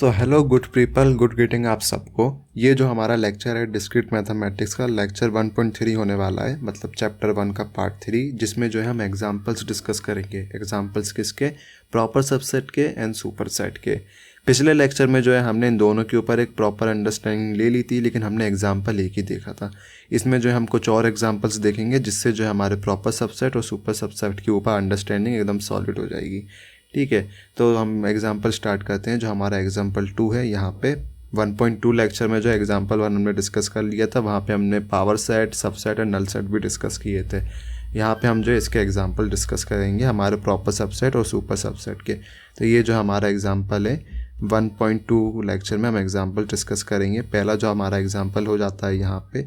So hello good people, good greeting आप सबको। ये जो हमारा लेक्चर है डिस्क्रीट मैथमेटिक्स का लेक्चर 1.3 होने वाला है, मतलब चैप्टर 1 का पार्ट 3, जिसमें जो है हम एग्जांपल्स डिस्कस करेंगे। एग्जांपल्स किसके? प्रॉपर सबसेट के एंड सुपर सेट के। पिछले लेक्चर में जो है हमने इन दोनों के ऊपर एक प्रॉपर अंडरस्टैंडिंग ले ली थी, लेकिन हमने एग्जाम्पल एक ही देखा था। इसमें जो है हम कुछ और एग्जाम्पल्स देखेंगे जिससे जो है हमारे प्रॉपर सबसेट और सुपर सबसेट के ऊपर अंडरस्टैंडिंग एकदम सॉलिड हो जाएगी। ठीक है, तो हम एग्जांपल स्टार्ट करते हैं। जो हमारा एग्जांपल 2 है, यहाँ पे 1.2 लेक्चर में जो एग्जांपल 1 हमने डिस्कस कर लिया था, वहाँ पे हमने पावर सेट, सबसेट और नल सेट भी डिस्कस किए थे। यहाँ पे हम जो इसके एग्जांपल डिस्कस करेंगे हमारे प्रॉपर सबसेट और सुपर सबसेट के। तो ये जो हमारा एग्जांपल है 1.2 लेक्चर में हम एग्जांपल डिस्कस करेंगे। पहला जो हमारा एग्जांपल हो जाता है यहाँ पे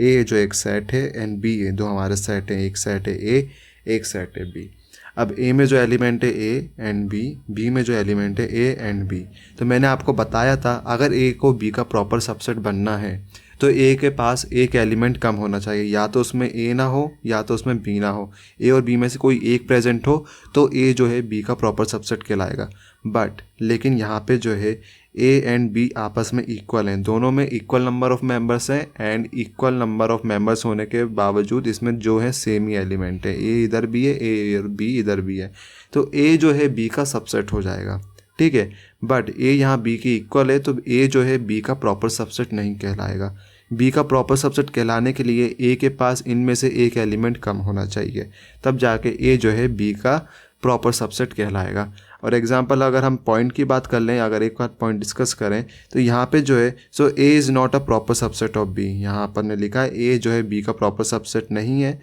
ए जो एक सेट है एंड बी है, दो हमारे सेट है, एक सेट है ए, एक सेट है बी। अब ए में जो एलिमेंट है ए एंड बी में जो एलिमेंट है ए एंड बी। तो मैंने आपको बताया था अगर ए को बी का प्रॉपर सबसेट बनना है तो ए के पास एक एलिमेंट कम होना चाहिए, या तो उसमें ए ना हो या तो उसमें बी ना हो। ए और बी में से कोई एक प्रेजेंट हो तो ए जो है बी का प्रॉपर सबसेट कहलाएगा। बट लेकिन यहाँ पे जो है ए एंड बी आपस में इक्वल हैं, दोनों में इक्वल नंबर ऑफ मेंबर्स हैं and equal number of members होने के बावजूद इसमें जो है सेम ही एलिमेंट है। ए इधर भी है, ए और बी इधर भी है, तो ए जो है बी का सबसेट हो जाएगा। ठीक है, बट ए यहाँ बी की इक्वल है तो ए जो है बी का प्रॉपर सबसेट नहीं कहलाएगा। बी का प्रॉपर सबसेट कहलाने के लिए ए के पास इनमें से एक एलिमेंट कम होना चाहिए, तब जाके ए जो है बी का प्रॉपर सबसेट कहलाएगा। और एग्जांपल अगर हम पॉइंट की बात कर लें, अगर एक बार पॉइंट डिस्कस करें तो यहाँ पे जो है so A is not a proper subset of B. यहाँ पर ने लिखा है ए जो है बी का प्रॉपर सबसेट नहीं है,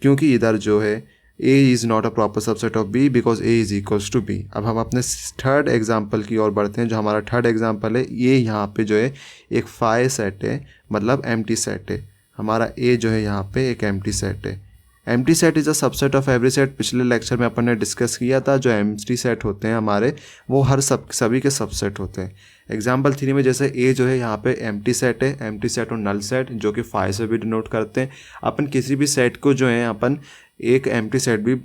क्योंकि इधर जो है A is not a proper subset of B because A is equals to B. अब हम अपने थर्ड एग्जाम्पल की ओर बढ़ते हैं। जो हमारा थर्ड एग्जाम्पल है ये यहाँ पे जो है एक फाई सेट है, मतलब एम्प्टी सेट है। हमारा ए जो है यहाँ पे एक एम्प्टी सेट है। Empty set is a subset of every set. पिछले लेक्चर में अपन ने डिस्कस किया था जो एम्प्टी सेट होते हैं हमारे वो हर सभी के सबसेट होते हैं। एग्जाम्पल 3 में जैसे ए जो है यहाँ पे एम्प्टी सेट है, एम्प्टी सेट और नल सेट जो कि फाई से भी डिनोट करते हैं। अपन किसी भी सेट को जो है अपन एक एम्प्टी सेट भी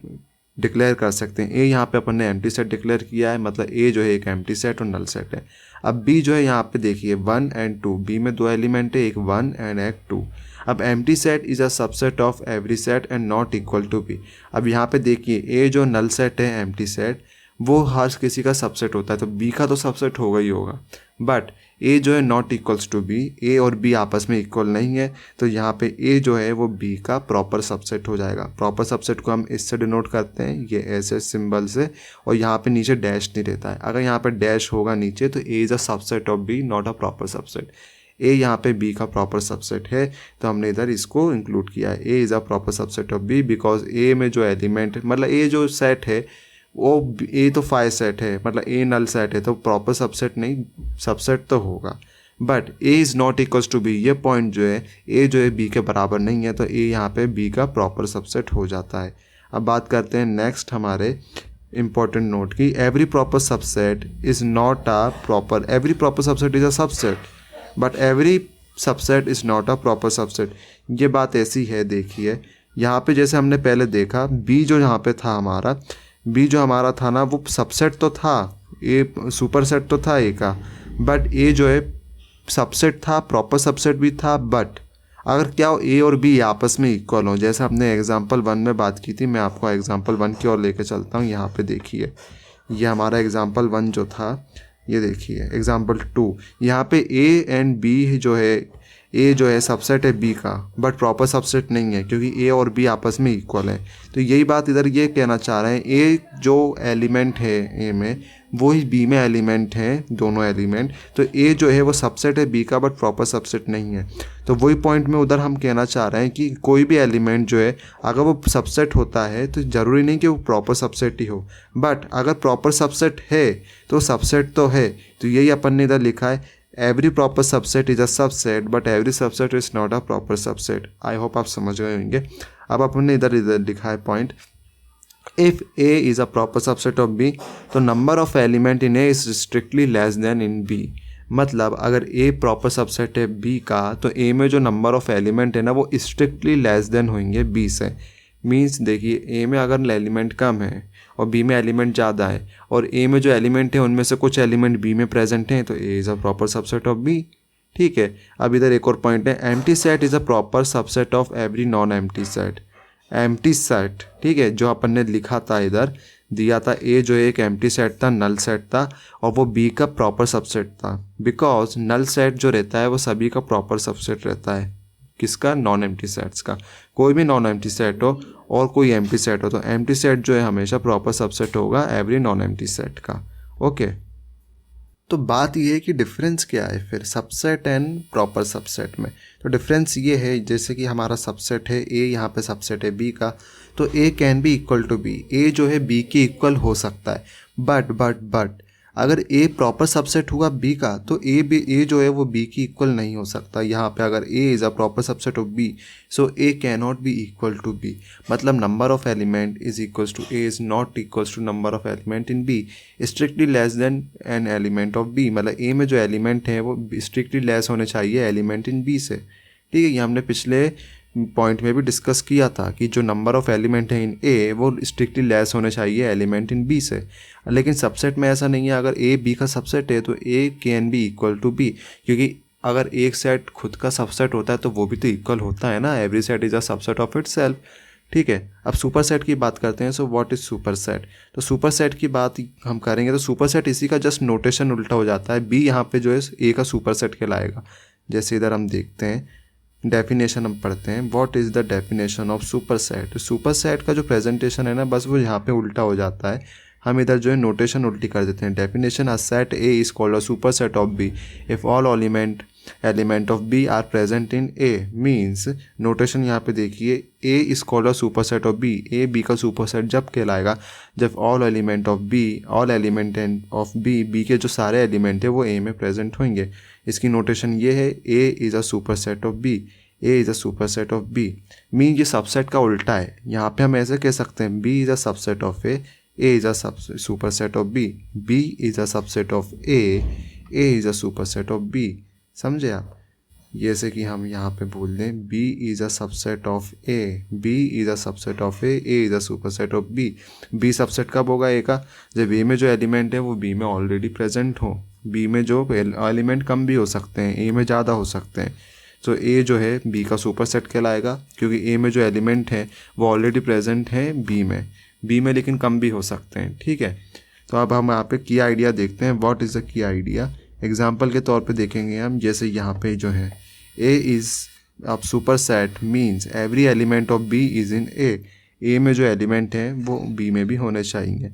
डिक्लेयर कर सकते हैं। ए यहाँ पे अपन ने एम्प्टी सेट डिक्लेयर किया है, मतलब ए जो है एक एम्प्टी सेट और नल सेट है। अब बी जो है यहाँ पे देखिए 1 एंड 2, बी में दो एलिमेंट है, एक 1 एंड एक 2। अब empty set is a subset of every set and not equal to B. अब यहाँ पे देखिए ए जो नल सेट है एम्प्टी सेट वो हर किसी का सबसेट होता है, तो बी का तो सबसेट होगा ही होगा। बट ए जो है नॉट इक्वल्स टू बी, ए और बी आपस में इक्वल नहीं है, तो यहाँ पे ए जो है वो बी का प्रॉपर सबसेट हो जाएगा। प्रॉपर सबसेट को हम इससे डिनोट करते हैं, ये ऐसे सिंबल से, और यहाँ पे नीचे डैश नहीं रहता है। अगर यहाँ पे डैश होगा नीचे तो A is a subset of B, not a proper subset. A यहाँ पे बी का प्रॉपर सबसेट है तो हमने इधर इसको इंक्लूड किया है। A is a proper subset of B because A में जो एलिमेंट मतलब ए जो सेट है वो ए तो फाई सेट है, मतलब ए नल सेट है, तो प्रॉपर सबसेट नहीं, सबसेट तो होगा। But A is not equals to B, ये पॉइंट जो है ए जो है बी के बराबर नहीं है, तो ए यहाँ पे बी का प्रॉपर सबसेट हो जाता है। अब बात करते हैं नेक्स्ट हमारे इंपॉर्टेंट नोट की। Every proper subset is not a proper, every proper subset is a subset but every subset is not a proper subset. ये बात ऐसी है, देखिए यहाँ पे जैसे हमने पहले देखा बी जो यहाँ पे था हमारा, बी जो हमारा था ना वो सबसेट तो था, ए सुपर सेट तो था ए का, बट ए जो है सबसेट था, प्रॉपर सबसेट भी था। बट अगर क्या हो ए और बी आपस में इक्वल हो, जैसे हमने एग्जांपल 1 में बात की थी, मैं आपको एग्जांपल 1 की ओर लेके चलता हूँ। यहाँ पे देखिए ये हमारा एग्जांपल 1 जो था, ये देखिए एग्जांपल 2, यहाँ पे ए एंड बी जो है, ए जो है सबसेट है बी का बट प्रॉपर सबसेट नहीं है क्योंकि ए और बी आपस में इक्वल है। तो यही बात इधर ये कहना चाह रहे हैं, ए जो एलिमेंट है ए में वही बी में एलिमेंट है, दोनों एलिमेंट, तो ए जो है वो सबसेट है बी का बट प्रॉपर सबसेट नहीं है। तो वही पॉइंट में उधर हम कहना चाह रहे हैं कि कोई भी एलिमेंट जो है अगर वो सबसेट होता है तो ज़रूरी नहीं कि वो प्रॉपर सबसेट ही हो, बट अगर प्रॉपर सबसेट है तो सबसेट तो है। तो यही अपन ने इधर लिखा है, every proper subset is a subset but every subset is not a proper subset. I hope आप समझ गए होंगे। अब अपन ने इधर लिखा है point, if A is a proper subset of B तो number of element in A is strictly less than in B. मतलब अगर ए प्रॉपर सबसेट है बी का तो ए में जो नंबर ऑफ एलिमेंट है ना वो स्ट्रिक्टली लेस देन होंगे बी से। मीन्स देखिए ए में अगर एलिमेंट कम है और बी में एलिमेंट ज़्यादा है और ए में जो एलिमेंट है उनमें से कुछ एलिमेंट बी में प्रेजेंट हैं, तो A is a proper subset of B. ठीक है, अब इधर एक और पॉइंट है, empty set is a proper subset of every non empty set. Empty set, ठीक है, जो अपन ने लिखा था इधर दिया था, ए जो एक एम्प्टी सेट था, नल सेट था, और वो बी का प्रॉपर सबसेट था, बिकॉज नल सेट जो रहता है वो सभी का प्रॉपर सबसेट रहता है। किसका? नॉन एम्प्टी सेट्स का। कोई भी नॉन एम्प्टी सेट हो और कोई एम्प्टी सेट हो, तो एम्प्टी सेट जो है हमेशा प्रॉपर सबसेट होगा एवरी नॉन एम्प्टी सेट का। ओके, तो बात ये है कि डिफरेंस क्या है फिर सबसेट एंड प्रॉपर सबसेट में। तो डिफरेंस ये है, जैसे कि हमारा सबसेट है ए, यहाँ पे सबसेट है बी का, तो A can be equal to B, A जो है बी के इक्वल हो सकता है, बट अगर ए प्रॉपर सबसेट हुआ बी का तो ए जो है वो बी की इक्वल नहीं हो सकता। यहाँ पे अगर A is a proper subset of B, so A can not be equal to B, मतलब number of element is equals to A is not equals to number of element in B, strictly less than an element of B, मतलब A में जो element है वो strictly less होने चाहिए element in B से। ठीक है, ये हमने पिछले पॉइंट में भी डिस्कस किया था कि जो नंबर ऑफ एलिमेंट है इन ए वो स्ट्रिक्टली लेस होने चाहिए एलिमेंट इन बी से, लेकिन सबसेट में ऐसा नहीं है। अगर ए बी का सबसेट है तो A can be equal to B, क्योंकि अगर एक सेट खुद का सबसेट होता है तो वो भी तो इक्वल होता है ना, every set is a subset of it self. ठीक है, अब सुपर सेट की बात करते हैं। So what is super set? तो सुपर सेट की बात हम करेंगे तो सुपर सेट इसी का जस्ट नोटेशन उल्टा हो जाता है, बी यहाँ पे जो है ए का सुपर सेट कहलाएगा। जैसे इधर हम देखते हैं डेफिनेशन हम पढ़ते हैं, what is the definition of super set. Super set का जो प्रेजेंटेशन है ना, बस वो यहाँ पे उल्टा हो जाता है, हम इधर जो है नोटेशन उल्टी कर देते हैं। Definition a set A is called a super set of B if all element of B are present in A, means notation यहाँ पे देखिए, A is called a super set of B, A B का super set जब कहलाएगा जब all element of B, B के जो सारे एलिमेंट है वो ए में प्रेजेंट होंगे। इसकी नोटेशन ये है, A is a super set of B, A is a super set of B, mean ये सबसेट का उल्टा है। यहाँ पे हम ऐसे कह सकते हैं, B is a subset of A is a super set of B is a subset of A is a super set of B. समझे आप? जैसे कि हम यहाँ पे बोल दें, B is a subset of A, B is a subset of A is a super set of B. B subset कब होगा ए का? जब ए में जो एलिमेंट है वो बी में ऑलरेडी प्रेजेंट हो। बी में जो एलिमेंट कम भी हो सकते हैं, ए में ज़्यादा हो सकते हैं, तो ए जो है बी का सुपर सेट कहलाएगा, क्योंकि ए में जो एलिमेंट है वो ऑलरेडी प्रेजेंट है बी में लेकिन कम भी हो सकते हैं। ठीक है, तो अब हम यहाँ पे की आइडिया देखते हैं, what is the key idea. Example के तौर पे देखेंगे हम, जैसे यहाँ पे जो है ए इज़ अब super set means every element of B is in A में जो एलिमेंट हैं वो बी में भी होने चाहिए।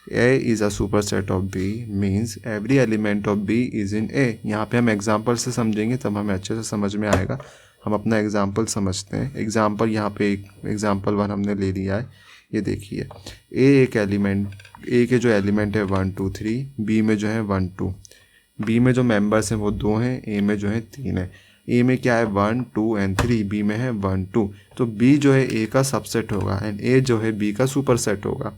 A is a super set of B means every element of B is in A. यहाँ पे हम एग्जाम्पल से समझेंगे तब हमें अच्छे से समझ में आएगा। हम अपना एग्जाम्पल समझते हैं। एग्जाम्पल यहाँ पे एक एग्जाम्पल 1 हमने ले लिया है, ये देखिए, ए के जो एलिमेंट है 1 2 3, बी में जो है 1 2, बी में जो मेंबर्स हैं वो 2 हैं, ए में जो है 3 है। ए में क्या है 1 2 एंड 3, बी में है 1 2, तो बी जो है ए का सबसेट होगा एंड ए जो है बी का सुपर सेट होगा।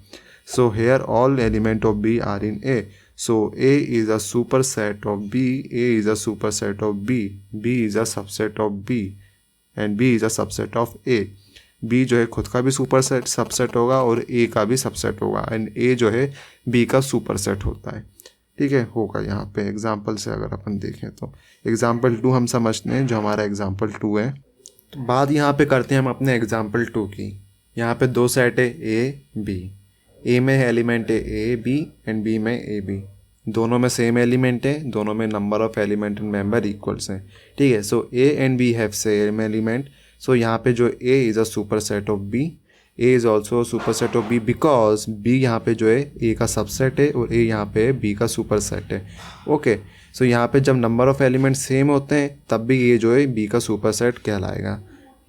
So here all element of B are in A, so A is a super set of B, A is a super set of B is a subset of B and B is a subset of A. बी जो है खुद का भी super set subset होगा और ए का भी सबसेट होगा एंड ए जो है बी का सुपर सेट होता है। ठीक है, होगा यहाँ पे एग्जाम्पल से अगर अपन देखें तो एग्जाम्पल 2 हम समझते हैं, जो हमारा एग्जाम्पल 2 है। तो बात यहाँ पे करते हैं हम अपने एग्जाम्पल 2 की। यहाँ पे 2 सेट है ए बी, ए में एलिमेंट है ए बी एंड बी में ए बी, दोनों में सेम एलिमेंट है, दोनों में number of element and member equals हैं। ठीक है, so A and B have same element, so यहाँ पे जो A is a super set of B, A is also super set of B because B यहाँ पे जो है ए का सबसेट है और ए यहाँ पे बी का सुपर सेट है। ओके, सो यहाँ पे जब नंबर ऑफ एलिमेंट सेम होते हैं तब भी ये जो है बी का सुपर सेट कहलाएगा।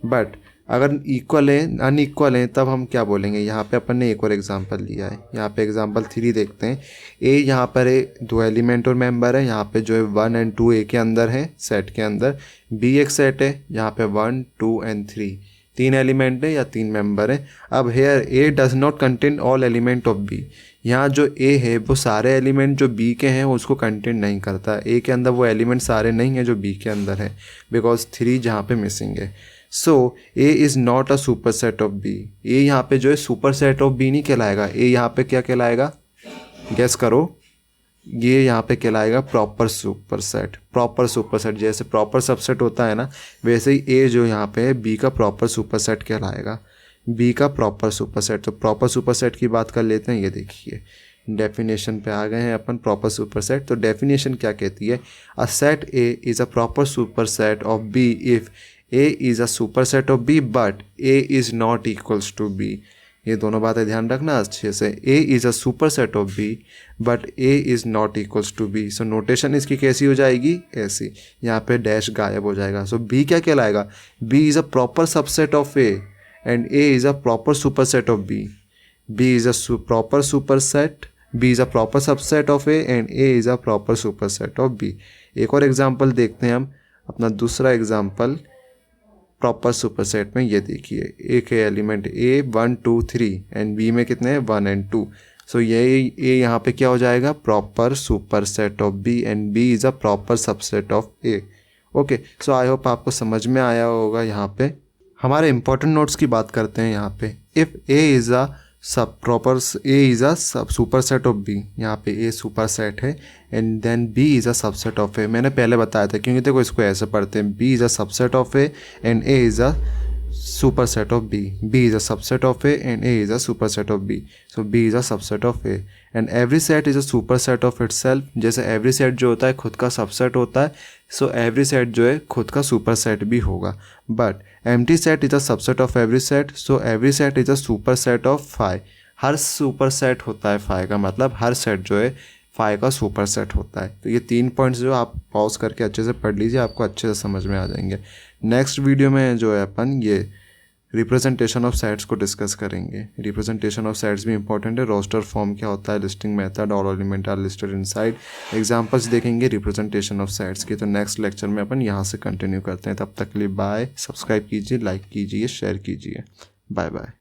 बट अगर इक्वल है अनइक्वल है तब हम क्या बोलेंगे? यहाँ पे अपन ने एक और एग्जांपल लिया है, यहाँ पे एग्जांपल 3 देखते हैं। ए यहाँ पर है 2 एलिमेंट और मेंबर है, यहाँ पे जो है 1 एंड 2 ए के अंदर है सेट के अंदर। बी एक सेट है, यहाँ पे 1 2 एंड 3 3 एलिमेंट है या 3 मेंबर है। अब here A does not contain all element of B, यहाँ जो ए है वो सारे एलिमेंट जो बी के हैं उसको कंटेन नहीं करता। ए के अंदर वो एलिमेंट सारे नहीं हैं जो बी के अंदर है, बिकॉज 3 जहाँ पे मिसिंग है। So A is not a super set of B. A यहाँ पे जो है सुपर सेट ऑफ बी नहीं कहलाएगा, ए यहाँ पे क्या कहलाएगा, गेस करो, ये यहाँ पे कहलाएगा proper super set. Proper super set जैसे प्रॉपर सबसेट होता है ना, वैसे ही ए जो यहाँ पे है बी का प्रॉपर सुपर सेट कहलाएगा, बी का प्रॉपर सुपर सेट। तो प्रॉपर सुपर सेट की बात कर लेते हैं। ये देखिए डेफिनेशन पे आ गए हैं अपन, प्रॉपर सुपर सेट। तो डेफिनेशन क्या कहती है, a set A is a proper super set of B if A is a super set of B but A is not equals to B. ये दोनों बातें ध्यान रखना अच्छे से। A is a super set of B but A is not equals to B. So notation इसकी कैसी हो जाएगी, ऐसी, यहाँ पे डैश गायब हो जाएगा। सो बी क्या कहलाएगा, B is a proper subset of A and A is a proper super set of B. B is a proper super set, B is a proper subset of A and A is a proper super set of B. एक और example देखते हैं हम, अपना दूसरा example proper super set में। ये देखिए ए के एलिमेंट ए 1 2 3 एंड बी में कितने हैं 1 एंड 2। सो ये ए यहाँ पे क्या हो जाएगा, proper super set of B and B is a proper subset of A. Okay, so I hope आपको समझ में आया होगा। यहाँ पे हमारे इंपॉर्टेंट नोट्स की बात करते हैं। यहाँ पे इफ़ ए इज़ अ सब प्रॉपर, ए इज़ अ सब सुपर सेट ऑफ बी, यहाँ पे ए सुपर सेट है and then B is a subset of A. मैंने पहले बताया था, क्योंकि देखो इसको ऐसे पढ़ते हैं, B is a subset of A and A is a super set of B. B is a subset of A and A is a super set of B. So B is a subset of A and every set is a super set of itself. जैसे every set जो होता है खुद का subset होता है, सो every set जो है खुद का सुपर सेट भी होगा। But empty set is a subset of every set, so every set is a super set of phi. हर सुपर सेट होता है फाई का मतलब हर सेट जो है फाई का सुपर सेट होता है। तो ये 3 पॉइंट्स जो आप पॉज करके अच्छे से पढ़ लीजिए, आपको अच्छे से समझ में आ जाएंगे। नेक्स्ट वीडियो में जो है अपन ये रिप्रेजेंटेशन ऑफ सेट्स को डिस्कस करेंगे। रिप्रेजेंटेशन ऑफ सेट्स भी इंपॉर्टेंट है। रोस्टर फॉर्म क्या होता है, listing method, all element are listed inside, examples देखेंगे रिप्रेजेंटेशन ऑफ सेट्स की। तो नेक्स्ट लेक्चर में अपन यहाँ से कंटिन्यू करते हैं। तब तक के लिए बाय। सब्सक्राइब कीजिए, लाइक कीजिए, शेयर कीजिए। Bye bye.